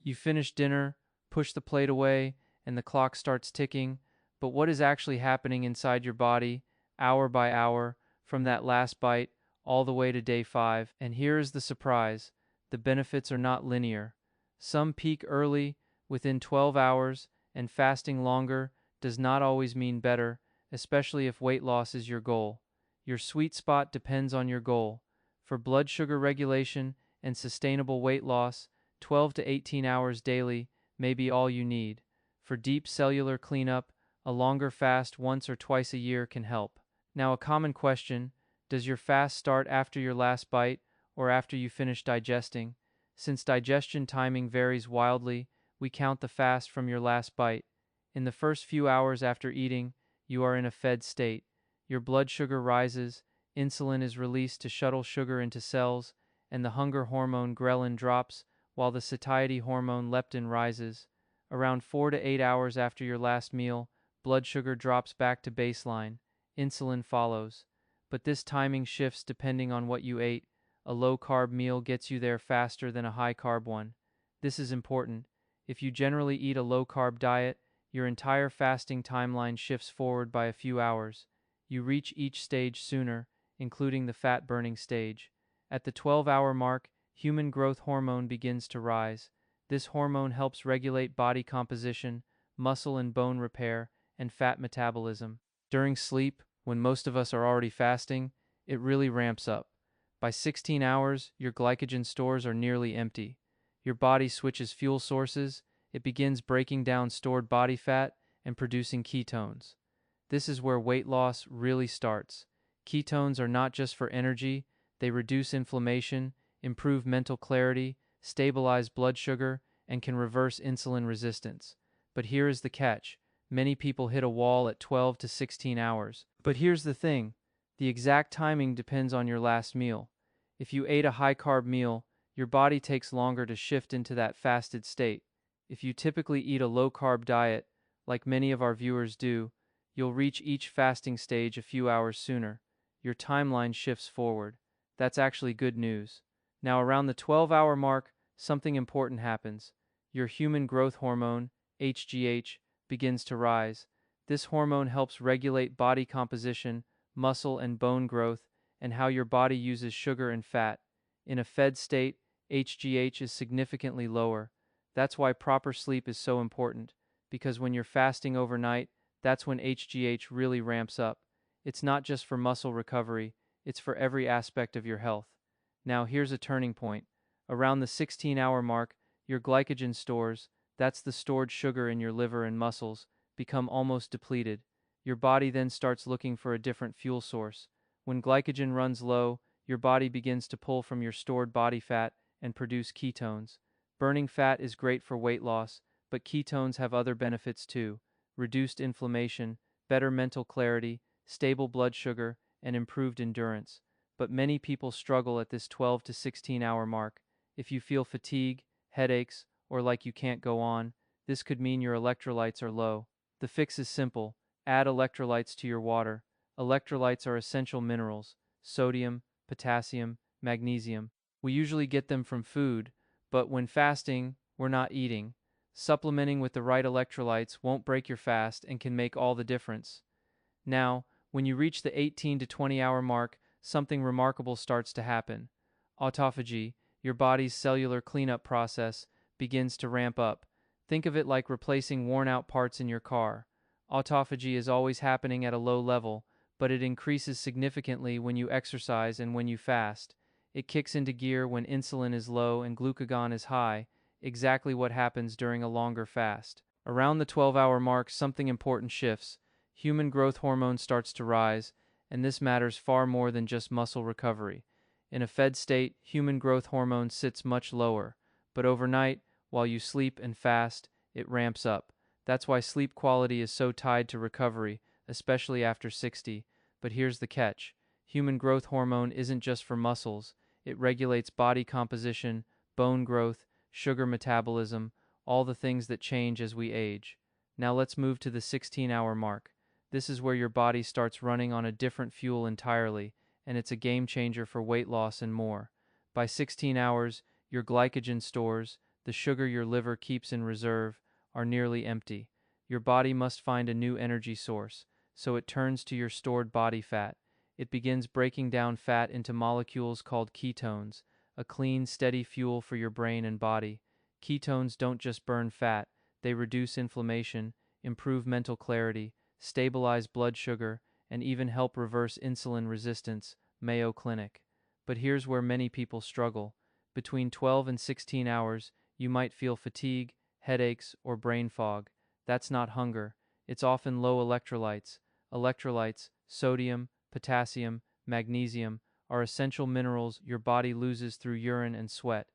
You finish dinner, push the plate away, and the clock starts ticking. But what is actually happening inside your body, hour by hour, from that last bite all the way to day 5? And here is the surprise: the benefits are not linear. Some peak early, within 12 hours, and fasting longer does not always mean better, especially if weight loss is your goal. Your sweet spot depends on your goal. For blood sugar regulation and sustainable weight loss, 12 to 18 hours daily may be all you need. For deep cellular cleanup, a longer fast once or twice a year can help. Now, a common question: does your fast start after your last bite or after you finish digesting? Since digestion timing varies wildly, we count the fast from your last bite. In the first few hours after eating, you are in a fed state. Your blood sugar rises, insulin is released to shuttle sugar into cells, and the hunger hormone ghrelin drops, while the satiety hormone leptin rises. Around 4 to 8 hours after your last meal, blood sugar drops back to baseline. Insulin follows. But this timing shifts depending on what you ate. A low-carb meal gets you there faster than a high-carb one. This is important. If you generally eat a low-carb diet, your entire fasting timeline shifts forward by a few hours. You reach each stage sooner, including the fat-burning stage. At the 12-hour mark, human growth hormone begins to rise. This hormone helps regulate body composition, muscle and bone repair, and fat metabolism. During sleep, when most of us are already fasting, it really ramps up. By 16 hours, your glycogen stores are nearly empty. Your body switches fuel sources, it begins breaking down stored body fat and producing ketones. This is where weight loss really starts. Ketones are not just for energy, they reduce inflammation, improve mental clarity, stabilize blood sugar, and can reverse insulin resistance. But here is the catch: many people hit a wall at 12 to 16 hours. But here's the thing: the exact timing depends on your last meal. If you ate a high-carb meal, your body takes longer to shift into that fasted state. If you typically eat a low-carb diet, like many of our viewers do, you'll reach each fasting stage a few hours sooner. Your timeline shifts forward. That's actually good news. Now, around the 12-hour mark, something important happens. Your human growth hormone, HGH, begins to rise. This hormone helps regulate body composition, muscle and bone growth, and how your body uses sugar and fat. In a fed state, HGH is significantly lower. That's why proper sleep is so important, because when you're fasting overnight, that's when HGH really ramps up. It's not just for muscle recovery, it's for every aspect of your health. Now, here's a turning point. Around the 16-hour mark, your glycogen stores, that's the stored sugar in your liver and muscles, become almost depleted. Your body then starts looking for a different fuel source. When glycogen runs low, your body begins to pull from your stored body fat and produce ketones. Burning fat is great for weight loss, but ketones have other benefits too: reduced inflammation, better mental clarity, stable blood sugar, and improved endurance. But many people struggle at this 12 to 16-hour mark. If you feel fatigue, headaches, or like you can't go on, this could mean your electrolytes are low. The fix is simple: add electrolytes to your water. Electrolytes are essential minerals: sodium, potassium, magnesium. We usually get them from food, but when fasting, we're not eating. Supplementing with the right electrolytes won't break your fast and can make all the difference. Now, when you reach the 18 to 20-hour mark, something remarkable starts to happen. Autophagy, your body's cellular cleanup process, begins to ramp up. Think of it like replacing worn-out parts in your car. Autophagy is always happening at a low level, but it increases significantly when you exercise and when you fast. It kicks into gear when insulin is low and glucagon is high, exactly what happens during a longer fast. Around the 12-hour mark, something important shifts. Human growth hormone starts to rise, and this matters far more than just muscle recovery. In a fed state, human growth hormone sits much lower, but overnight, while you sleep and fast, it ramps up. That's why sleep quality is so tied to recovery, especially after 60. But here's the catch: human growth hormone isn't just for muscles. It regulates body composition, bone growth, sugar metabolism, all the things that change as we age. Now let's move to the 16-hour mark. This is where your body starts running on a different fuel entirely, and it's a game changer for weight loss and more. By 16 hours, your glycogen stores, the sugar your liver keeps in reserve, are nearly empty. Your body must find a new energy source, so it turns to your stored body fat. It begins breaking down fat into molecules called ketones, a clean, steady fuel for your brain and body. Ketones don't just burn fat, they reduce inflammation, improve mental clarity, stabilize blood sugar, and even help reverse insulin resistance. Mayo Clinic. But here's where many people struggle. Between 12 and 16 hours, you might feel fatigue, headaches, or brain fog. That's not hunger. It's often low electrolytes. Electrolytes, sodium, potassium, magnesium, are essential minerals your body loses through urine and sweat.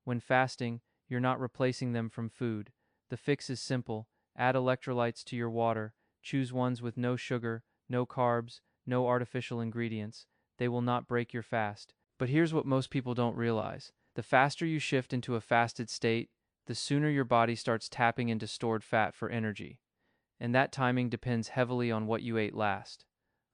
When fasting, you're not replacing them from food. The fix is simple. Add electrolytes to your water. Choose ones with no sugar, no carbs, no artificial ingredients. They will not break your fast. But here's what most people don't realize. The faster you shift into a fasted state, the sooner your body starts tapping into stored fat for energy. And that timing depends heavily on what you ate last.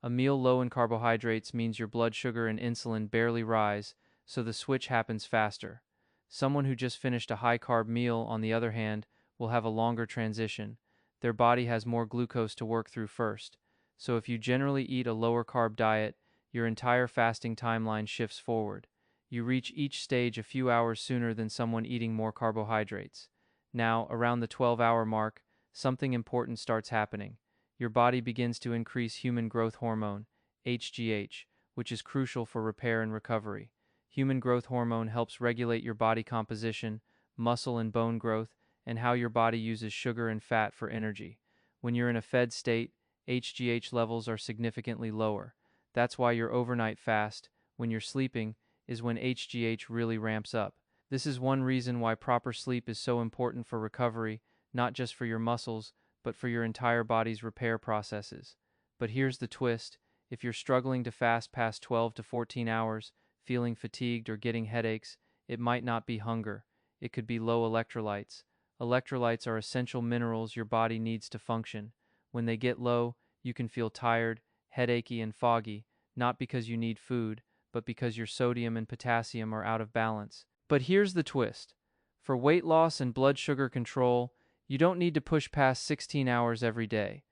A meal low in carbohydrates means your blood sugar and insulin barely rise, so the switch happens faster. Someone who just finished a high-carb meal, on the other hand, will have a longer transition. Their body has more glucose to work through first. So if you generally eat a lower-carb diet, your entire fasting timeline shifts forward. You reach each stage a few hours sooner than someone eating more carbohydrates. Now, around the 12-hour mark, something important starts happening. Your body begins to increase human growth hormone, HGH, which is crucial for repair and recovery. Human growth hormone helps regulate your body composition, muscle and bone growth, and how your body uses sugar and fat for energy. When you're in a fed state, HGH levels are significantly lower. That's why your overnight fast, when you're sleeping, is when HGH really ramps up. This is one reason why proper sleep is so important for recovery, not just for your muscles, but for your entire body's repair processes. But here's the twist. If you're struggling to fast past 12 to 14 hours, feeling fatigued or getting headaches, it might not be hunger. It could be low electrolytes. Electrolytes are essential minerals your body needs to function. When they get low, you can feel tired, headachy, and foggy, not because you need food, but because your sodium and potassium are out of balance. But here's the twist. For weight loss and blood sugar control, you don't need to push past 16 hours every day.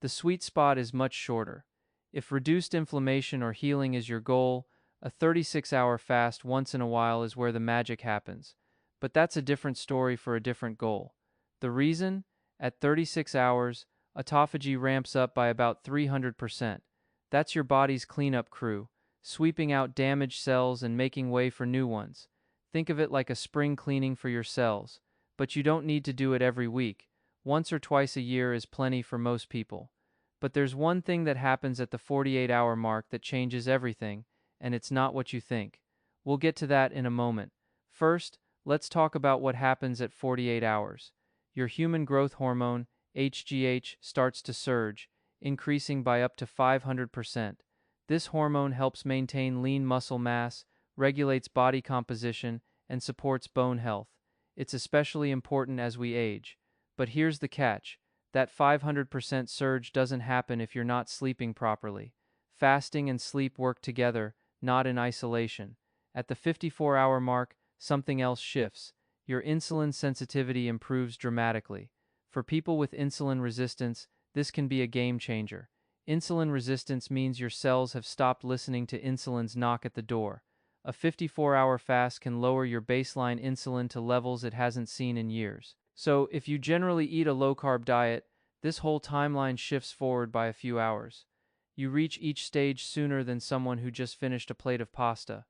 The sweet spot is much shorter. If reduced inflammation or healing is your goal, a 36-hour fast once in a while is where the magic happens. But that's a different story for a different goal. The reason? At 36 hours, autophagy ramps up by about 300%. That's your body's cleanup crew, sweeping out damaged cells and making way for new ones. Think of it like a spring cleaning for your cells. But you don't need to do it every week. Once or twice a year is plenty for most people. But there's one thing that happens at the 48-hour mark that changes everything, and it's not what you think. We'll get to that in a moment. First, let's talk about what happens at 48 hours. Your human growth hormone, HGH, starts to surge, increasing by up to 500%. This hormone helps maintain lean muscle mass, regulates body composition, and supports bone health. It's especially important as we age. But here's the catch. That 500% surge doesn't happen if you're not sleeping properly. Fasting and sleep work together, not in isolation. At the 54-hour mark, something else shifts. Your insulin sensitivity improves dramatically. For people with insulin resistance, this can be a game changer. Insulin resistance means your cells have stopped listening to insulin's knock at the door. A 54-hour fast can lower your baseline insulin to levels it hasn't seen in years. So, if you generally eat a low-carb diet, this whole timeline shifts forward by a few hours. You reach each stage sooner than someone who just finished a plate of pasta.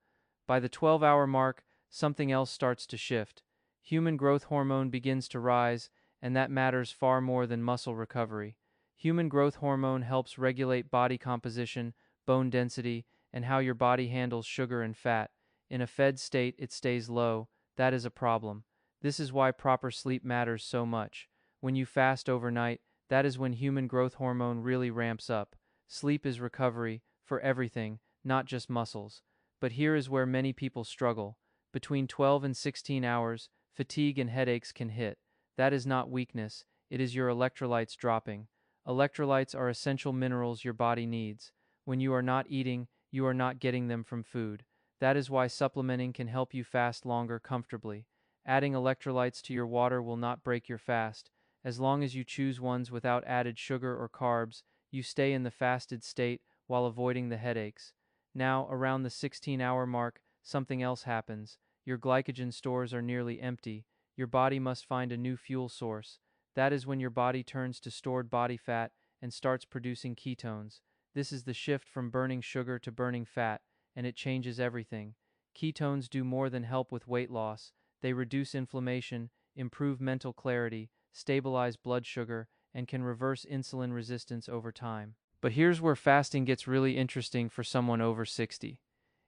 By the 12-hour mark, something else starts to shift. Human growth hormone begins to rise, and that matters far more than muscle recovery. Human growth hormone helps regulate body composition, bone density, and how your body handles sugar and fat. In a fed state, it stays low. That is a problem. This is why proper sleep matters so much. When you fast overnight, that is when human growth hormone really ramps up. Sleep is recovery for everything, not just muscles. But here is where many people struggle. Between 12 and 16 hours, fatigue and headaches can hit. That is not weakness, it is your electrolytes dropping. Electrolytes are essential minerals your body needs. When you are not eating, you are not getting them from food. That is why supplementing can help you fast longer comfortably. Adding electrolytes to your water will not break your fast. As long as you choose ones without added sugar or carbs, you stay in the fasted state while avoiding the headaches. Now, around the 16-hour mark, something else happens. Your glycogen stores are nearly empty. Your body must find a new fuel source. That is when your body turns to stored body fat and starts producing ketones. This is the shift from burning sugar to burning fat, and it changes everything. Ketones do more than help with weight loss. They reduce inflammation, improve mental clarity, stabilize blood sugar, and can reverse insulin resistance over time. But here's where fasting gets really interesting for someone over 60.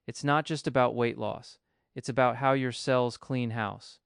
It's not just about weight loss. It's about how your cells clean house.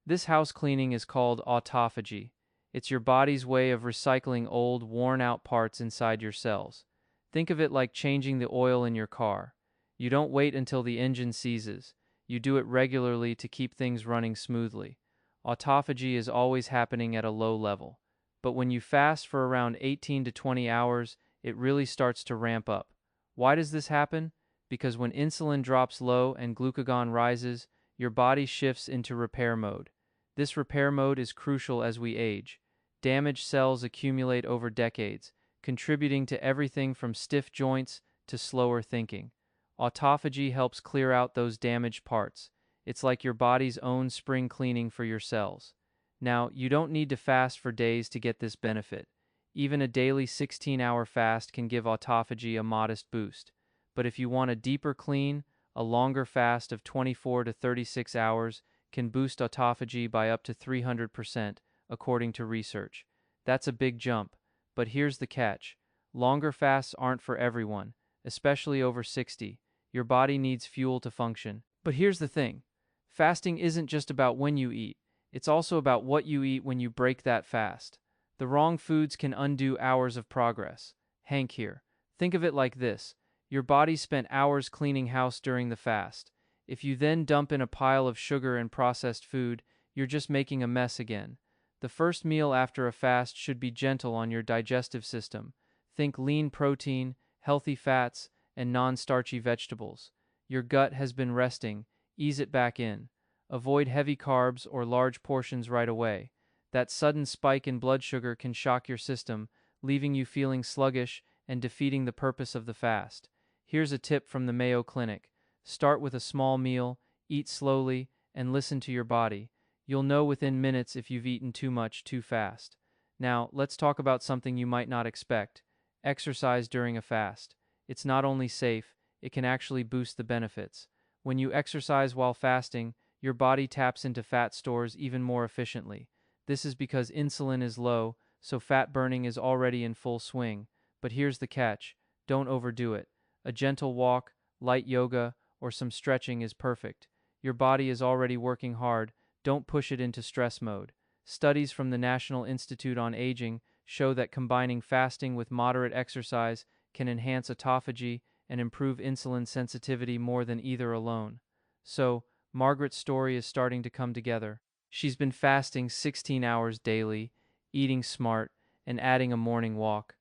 This house cleaning is called autophagy. It's your body's way of recycling old, worn-out parts inside your cells. Think of it like changing the oil in your car. You don't wait until the engine seizes. You do it regularly to keep things running smoothly. Autophagy is always happening at a low level. But when you fast for around 18 to 20 hours, it really starts to ramp up. Why does this happen? Because when insulin drops low and glucagon rises, your body shifts into repair mode. This repair mode is crucial as we age. Damaged cells accumulate over decades, contributing to everything from stiff joints to slower thinking. Autophagy helps clear out those damaged parts. It's like your body's own spring cleaning for your cells. Now, you don't need to fast for days to get this benefit. Even a daily 16-hour fast can give autophagy a modest boost. But if you want a deeper clean, a longer fast of 24 to 36 hours can boost autophagy by up to 300%, according to research. That's a big jump, but here's the catch. Longer fasts aren't for everyone, especially over 60. Your body needs fuel to function. But here's the thing. Fasting isn't just about when you eat. It's also about what you eat when you break that fast. The wrong foods can undo hours of progress. Hank here. Think of it like this. Your body spent hours cleaning house during the fast. If you then dump in a pile of sugar and processed food, you're just making a mess again. The first meal after a fast should be gentle on your digestive system. Think lean protein, healthy fats, and non-starchy vegetables. Your gut has been resting. Ease it back in. Avoid heavy carbs or large portions right away. That sudden spike in blood sugar can shock your system, leaving you feeling sluggish and defeating the purpose of the fast. Here's a tip from the Mayo Clinic. Start with a small meal, eat slowly, and listen to your body. You'll know within minutes if you've eaten too much too fast. Now, let's talk about something you might not expect. Exercise during a fast. It's not only safe, it can actually boost the benefits. When you exercise while fasting, your body taps into fat stores even more efficiently. This is because insulin is low, so fat burning is already in full swing. But here's the catch. Don't overdo it. A gentle walk, light yoga, or some stretching is perfect. Your body is already working hard. Don't push it into stress mode. Studies from the National Institute on Aging show that combining fasting with moderate exercise can enhance autophagy and improve insulin sensitivity more than either alone. So, Margaret's story is starting to come together. She's been fasting 16 hours daily, eating smart, and adding a morning walk.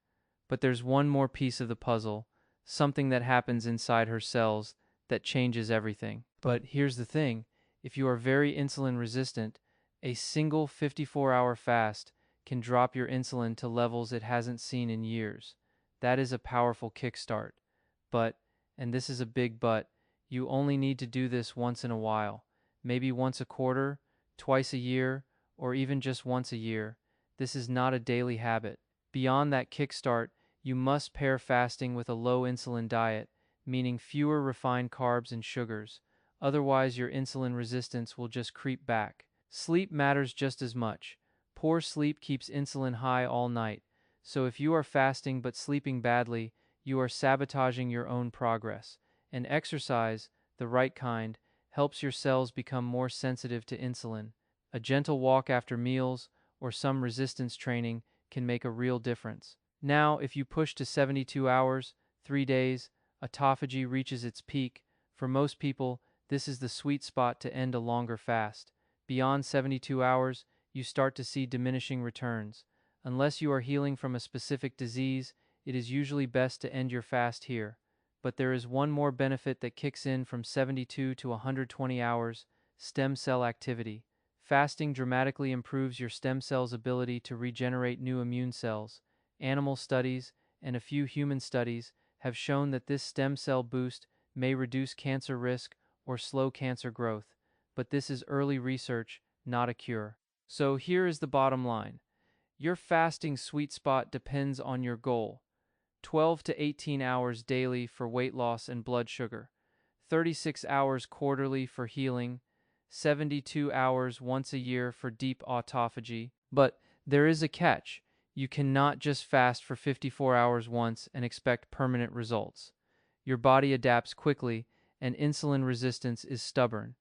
But there's one more piece of the puzzle, something that happens inside her cells that changes everything. But here's the thing, if you are very insulin resistant, a single 54-hour fast can drop your insulin to levels it hasn't seen in years. That is a powerful kickstart. But, and this is a big but, you only need to do this once in a while, maybe once a quarter, twice a year, or even just once a year. This is not a daily habit. Beyond that kickstart, you must pair fasting with a low insulin diet, meaning fewer refined carbs and sugars. Otherwise, your insulin resistance will just creep back. Sleep matters just as much. Poor sleep keeps insulin high all night. So if you are fasting but sleeping badly, you are sabotaging your own progress. And exercise, the right kind, helps your cells become more sensitive to insulin. A gentle walk after meals or some resistance training can make a real difference. Now, if you push to 72 hours, 3 days, autophagy reaches its peak. For most people, this is the sweet spot to end a longer fast. Beyond 72 hours, you start to see diminishing returns. Unless you are healing from a specific disease, it is usually best to end your fast here. But there is one more benefit that kicks in from 72 to 120 hours: stem cell activity. Fasting dramatically improves your stem cells' ability to regenerate new immune cells. Animal studies and a few human studies have shown that this stem cell boost may reduce cancer risk or slow cancer growth, but this is early research, not a cure. So here is the bottom line. Your fasting sweet spot depends on your goal. 12 to 18 hours daily for weight loss and blood sugar, 36 hours quarterly for healing, 72 hours once a year for deep autophagy. But there is a catch. You cannot just fast for 54 hours once and expect permanent results. Your body adapts quickly, and insulin resistance is stubborn.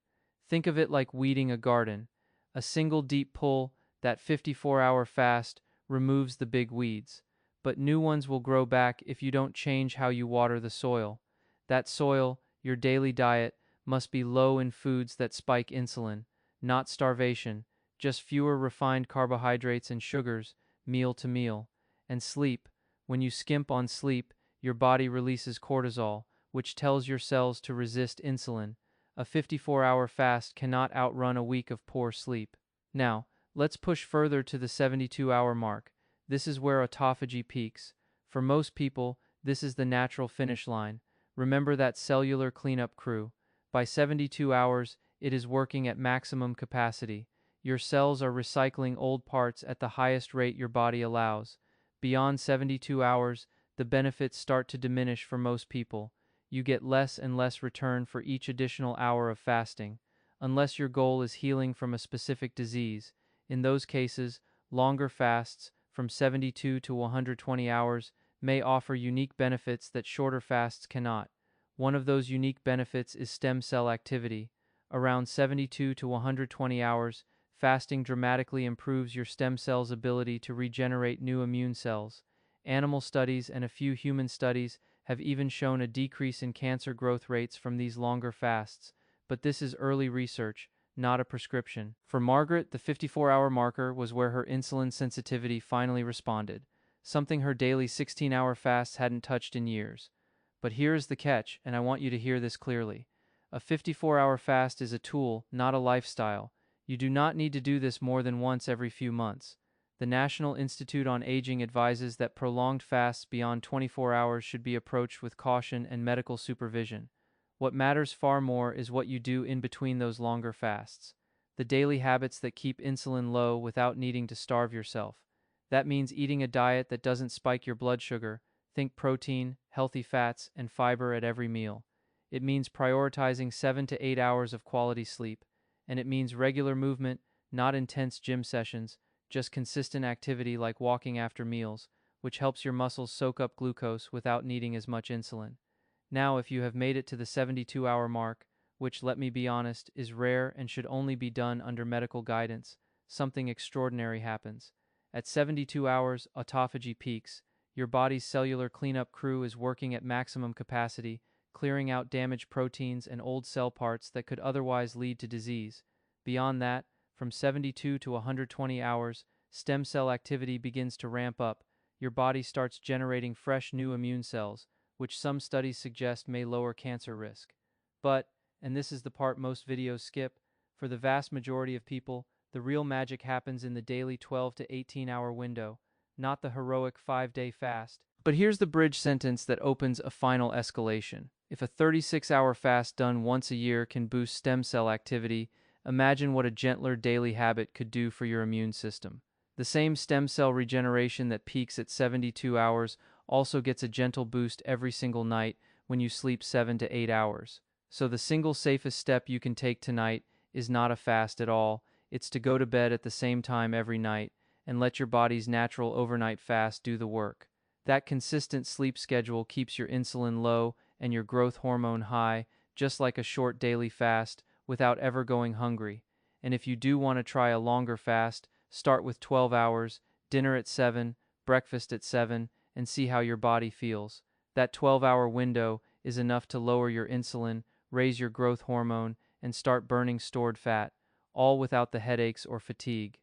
Think of it like weeding a garden. A single deep pull, that 54-hour fast, removes the big weeds. But new ones will grow back if you don't change how you water the soil. That soil, your daily diet, must be low in foods that spike insulin, not starvation, just fewer refined carbohydrates and sugars, meal to meal. And sleep. When you skimp on sleep, your body releases cortisol, which tells your cells to resist insulin. A 54-hour fast cannot outrun a week of poor sleep. Now, let's push further to the 72-hour mark. This is where autophagy peaks. For most people, this is the natural finish line. Remember that cellular cleanup crew. By 72 hours, it is working at maximum capacity. Your cells are recycling old parts at the highest rate your body allows. Beyond 72 hours, the benefits start to diminish for most people. You get less and less return for each additional hour of fasting, unless your goal is healing from a specific disease. In those cases, longer fasts, from 72 to 120 hours, may offer unique benefits that shorter fasts cannot. One of those unique benefits is stem cell activity. Around 72 to 120 hours, fasting dramatically improves your stem cells' ability to regenerate new immune cells. Animal studies and a few human studies have even shown a decrease in cancer growth rates from these longer fasts, but this is early research, not a prescription. For Margaret, the 54-hour marker was where her insulin sensitivity finally responded, something her daily 16-hour fasts hadn't touched in years. But here is the catch, and I want you to hear this clearly. A 54-hour fast is a tool, not a lifestyle. You do not need to do this more than once every few months. The National Institute on Aging advises that prolonged fasts beyond 24 hours should be approached with caution and medical supervision. What matters far more is what you do in between those longer fasts. The daily habits that keep insulin low without needing to starve yourself. That means eating a diet that doesn't spike your blood sugar. Think protein, healthy fats, and fiber at every meal. It means prioritizing 7 to 8 hours of quality sleep. And it means regular movement, not intense gym sessions, just consistent activity like walking after meals, which helps your muscles soak up glucose without needing as much insulin. Now, if you have made it to the 72-hour mark, which, let me be honest, is rare and should only be done under medical guidance, something extraordinary happens. At 72 hours, autophagy peaks. Your body's cellular cleanup crew is working at maximum capacity, clearing out damaged proteins and old cell parts that could otherwise lead to disease. Beyond that, from 72 to 120 hours, stem cell activity begins to ramp up. Your body starts generating fresh new immune cells, which some studies suggest may lower cancer risk. But, and this is the part most videos skip, for the vast majority of people, the real magic happens in the daily 12 to 18-hour window, not the heroic 5-day fast. But here's the bridge sentence that opens a final escalation. If a 36-hour fast done once a year can boost stem cell activity, imagine what a gentler daily habit could do for your immune system. The same stem cell regeneration that peaks at 72 hours also gets a gentle boost every single night when you sleep 7 to 8 hours. So the single safest step you can take tonight is not a fast at all. It's to go to bed at the same time every night and let your body's natural overnight fast do the work. That consistent sleep schedule keeps your insulin low and your growth hormone high, just like a short daily fast, without ever going hungry. And if you do want to try a longer fast, start with 12 hours, dinner at 7, breakfast at 7, and see how your body feels. That 12-hour window is enough to lower your insulin, raise your growth hormone, and start burning stored fat, all without the headaches or fatigue.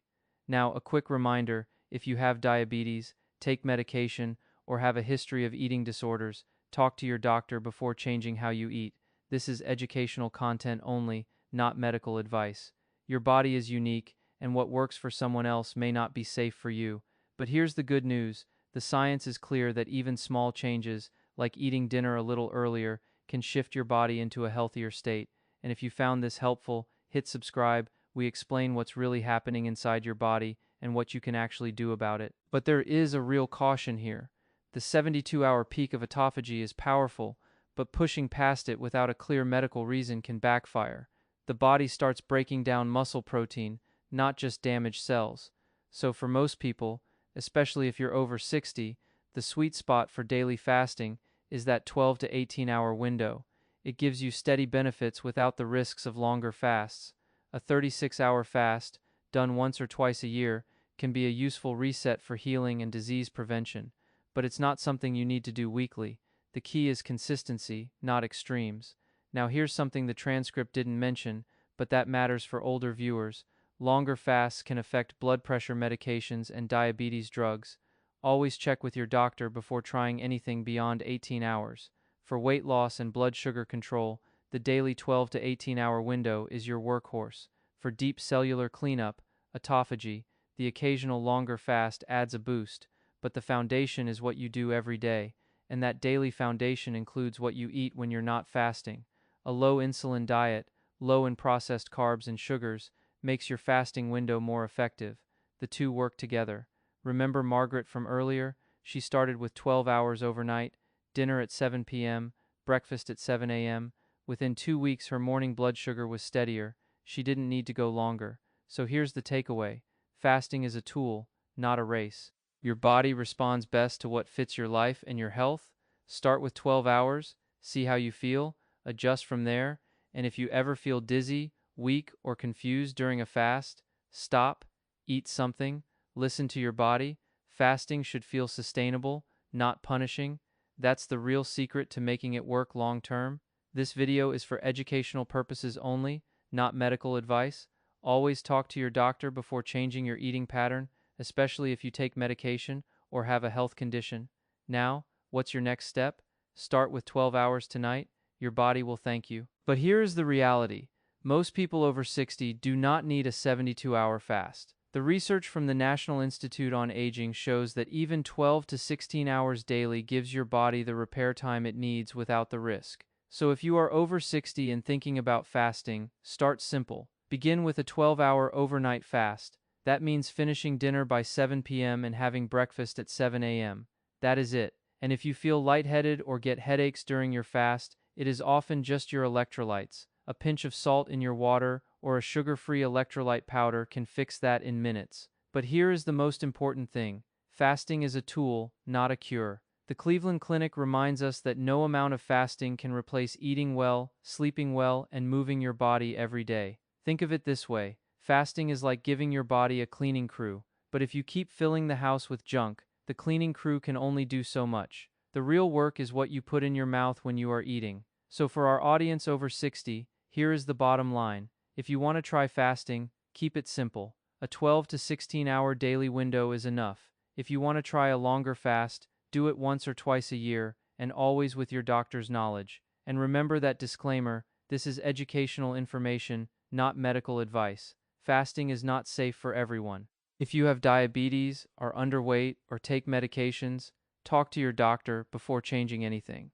Now, a quick reminder, if you have diabetes, take medication, or have a history of eating disorders, talk to your doctor before changing how you eat. This is educational content only, not medical advice. Your body is unique, and what works for someone else may not be safe for you. But here's the good news. The science is clear that even small changes, like eating dinner a little earlier, can shift your body into a healthier state. And if you found this helpful, hit subscribe. We explain what's really happening inside your body and what you can actually do about it. But there is a real caution here. The 72-hour peak of autophagy is powerful, but pushing past it without a clear medical reason can backfire. The body starts breaking down muscle protein, not just damaged cells. So for most people, especially if you're over 60, the sweet spot for daily fasting is that 12 to 18-hour window. It gives you steady benefits without the risks of longer fasts. A 36-hour fast, done once or twice a year, can be a useful reset for healing and disease prevention, but it's not something you need to do weekly. The key is consistency, not extremes. Now here's something the transcript didn't mention, but that matters for older viewers. Longer fasts can affect blood pressure medications and diabetes drugs. Always check with your doctor before trying anything beyond 18 hours. For weight loss and blood sugar control, the daily 12 to 18-hour window is your workhorse. For deep cellular cleanup, autophagy, the occasional longer fast adds a boost, but the foundation is what you do every day, and that daily foundation includes what you eat when you're not fasting. A low insulin diet, low in processed carbs and sugars, makes your fasting window more effective. The two work together. Remember Margaret from earlier? She started with 12 hours overnight, dinner at 7 p.m., breakfast at 7 a.m. Within 2 weeks, her morning blood sugar was steadier. She didn't need to go longer. So here's the takeaway. Fasting is a tool, not a race. Your body responds best to what fits your life and your health. Start with 12 hours, see how you feel, adjust from there, and if you ever feel dizzy, weak, or confused during a fast, stop, eat something, listen to your body. Fasting should feel sustainable, not punishing. That's the real secret to making it work long term. This video is for educational purposes only, not medical advice. Always talk to your doctor before changing your eating pattern, especially if you take medication or have a health condition. Now, what's your next step? Start with 12 hours tonight. Your body will thank you. But here is the reality. Most people over 60 do not need a 72-hour fast. The research from the National Institute on Aging shows that even 12 to 16 hours daily gives your body the repair time it needs without the risk. So if you are over 60 and thinking about fasting, start simple. Begin with a 12-hour overnight fast. That means finishing dinner by 7 p.m. and having breakfast at 7 a.m. That is it. And if you feel lightheaded or get headaches during your fast, it is often just your electrolytes. A pinch of salt in your water or a sugar-free electrolyte powder can fix that in minutes. But here is the most important thing. Fasting is a tool, not a cure. The Cleveland Clinic reminds us that no amount of fasting can replace eating well, sleeping well, and moving your body every day. Think of it this way. Fasting is like giving your body a cleaning crew. But if you keep filling the house with junk, the cleaning crew can only do so much. The real work is what you put in your mouth when you are eating. So for our audience over 60, here is the bottom line. If you want to try fasting, keep it simple. A 12 to 16-hour daily window is enough. If you want to try a longer fast, do it once or twice a year, and always with your doctor's knowledge. And remember that disclaimer, this is educational information, not medical advice. Fasting is not safe for everyone. If you have diabetes, are underweight, or take medications, talk to your doctor before changing anything.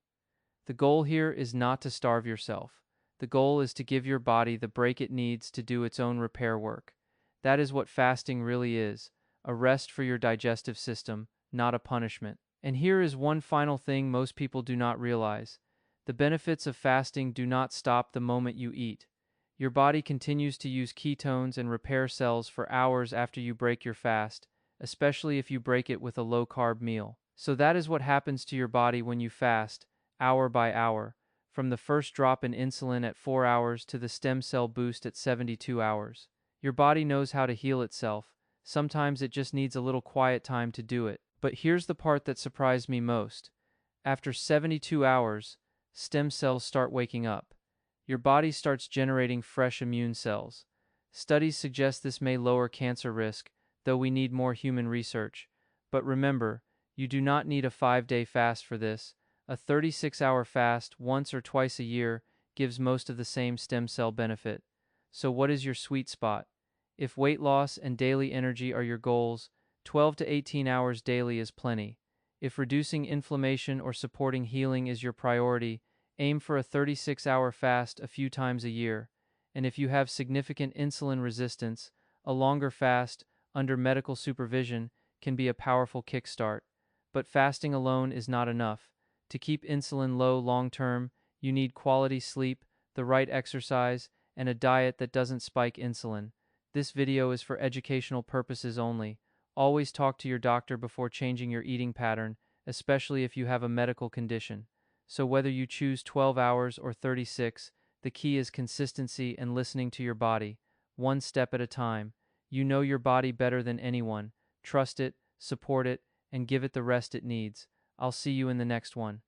The goal here is not to starve yourself. The goal is to give your body the break it needs to do its own repair work. That is what fasting really is, a rest for your digestive system, not a punishment. And here is one final thing most people do not realize. The benefits of fasting do not stop the moment you eat. Your body continues to use ketones and repair cells for hours after you break your fast, especially if you break it with a low-carb meal. So that is what happens to your body when you fast, hour by hour, from the first drop in insulin at 4 hours to the stem cell boost at 72 hours. Your body knows how to heal itself. Sometimes it just needs a little quiet time to do it. But here's the part that surprised me most. After 72 hours, stem cells start waking up. Your body starts generating fresh immune cells. Studies suggest this may lower cancer risk, though we need more human research. But remember, you do not need a 5-day fast for this. A 36-hour fast once or twice a year gives most of the same stem cell benefit. So what is your sweet spot? If weight loss and daily energy are your goals, 12 to 18 hours daily is plenty. If reducing inflammation or supporting healing is your priority, aim for a 36-hour fast a few times a year. And if you have significant insulin resistance, a longer fast, under medical supervision, can be a powerful kickstart. But fasting alone is not enough. To keep insulin low long-term, you need quality sleep, the right exercise, and a diet that doesn't spike insulin. This video is for educational purposes only. Always talk to your doctor before changing your eating pattern, especially if you have a medical condition. So whether you choose 12 hours or 36, the key is consistency and listening to your body, one step at a time. You know your body better than anyone. Trust it, support it, and give it the rest it needs. I'll see you in the next one.